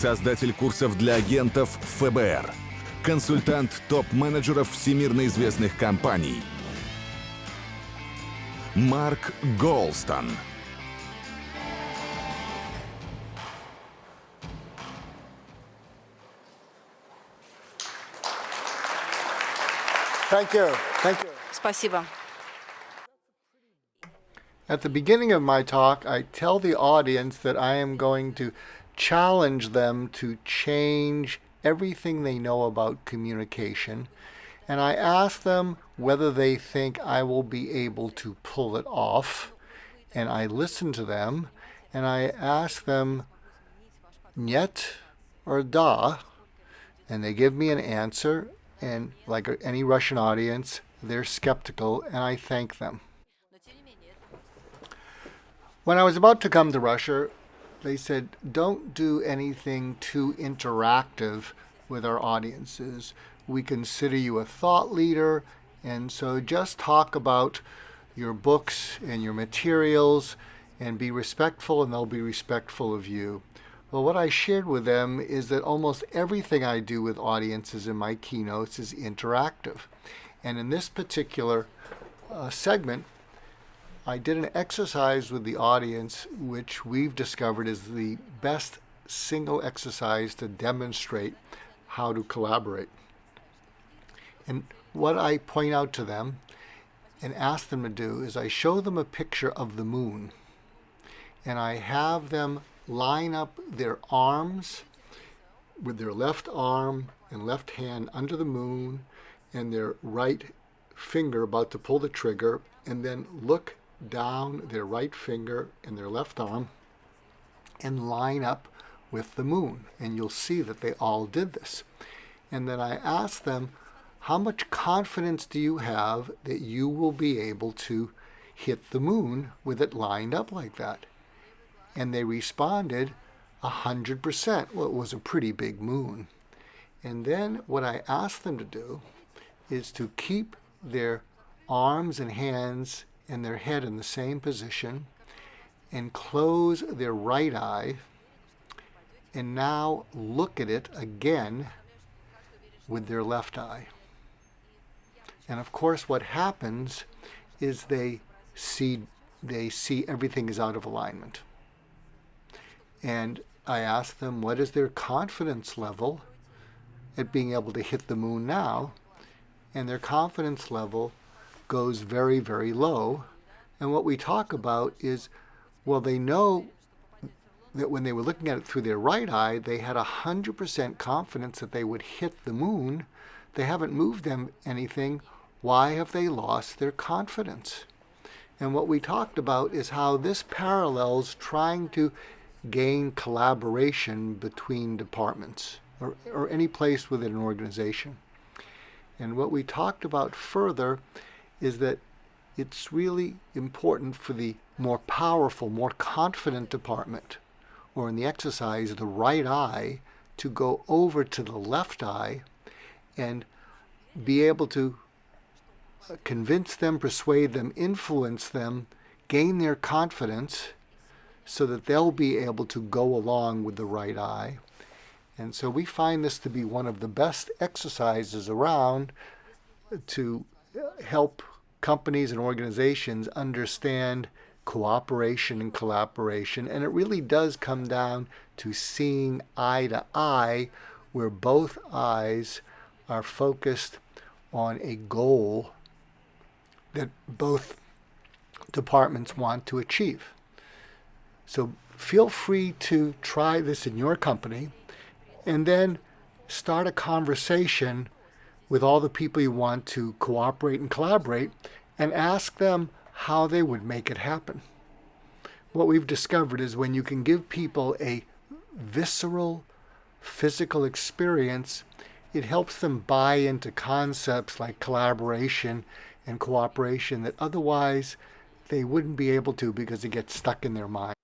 создатель курсов для агентов ФБР, консультант топ-менеджеров всемирно известных компаний. Марк Goulston. Thank you. Thank you. Спасибо. At the beginning of my talk, I tell the audience that I am going to challenge them to change everything they know about communication. And I ask them whether they think I will be able to pull it off. And I listen to them and I ask them, "Нет" or "да." And they give me an answer. And like any Russian audience, they're skeptical, and I thank them. When I was about to come to Russia, they said, "Don't do anything too interactive with our audiences. We consider you a thought leader, and so just talk about your books and your materials and be respectful, and they'll be respectful of you." Well, what I shared with them is that almost everything I do with audiences in my keynotes is interactive. And in this particular segment, I did an exercise with the audience, which we've discovered is the best single exercise to demonstrate how to collaborate. And what I point out to them and ask them to do is I show them a picture of the moon, and I have them line up their arms with their left arm and left hand under the moon and their right finger about to pull the trigger, and then look down their right finger and their left arm and line up with the moon. And you'll see that they all did this. And then I asked them, how much confidence do you have that you will be able to hit the moon with it lined up like that? And they responded 100%. Well, it was a pretty big moon. And then what I asked them to do is to keep their arms and hands and their head in the same position and close their right eye and now look at it again with their left eye. And of course what happens is they see everything is out of alignment. And I asked them, what is their confidence level at being able to hit the moon now? And their confidence level goes very, very low. And what we talk about is, well, they know that when they were looking at it through their right eye, they had 100% confidence that they would hit the moon. They haven't moved them anything. Why have they lost their confidence? And what we talked about is how this parallels trying to gain collaboration between departments or any place within an organization. And what we talked about further is that it's really important for the more powerful, more confident department, or in the exercise, the right eye, to go over to the left eye and be able to convince them, persuade them, influence them, gain their confidence, so that they'll be able to go along with the right eye. And so we find this to be one of the best exercises around to help companies and organizations understand cooperation and collaboration. And it really does come down to seeing eye to eye, where both eyes are focused on a goal that both departments want to achieve. So feel free to try this in your company and then start a conversation with all the people you want to cooperate and collaborate and ask them how they would make it happen. What we've discovered is when you can give people a visceral, physical experience, it helps them buy into concepts like collaboration and cooperation that otherwise they wouldn't be able to because it gets stuck in their mind.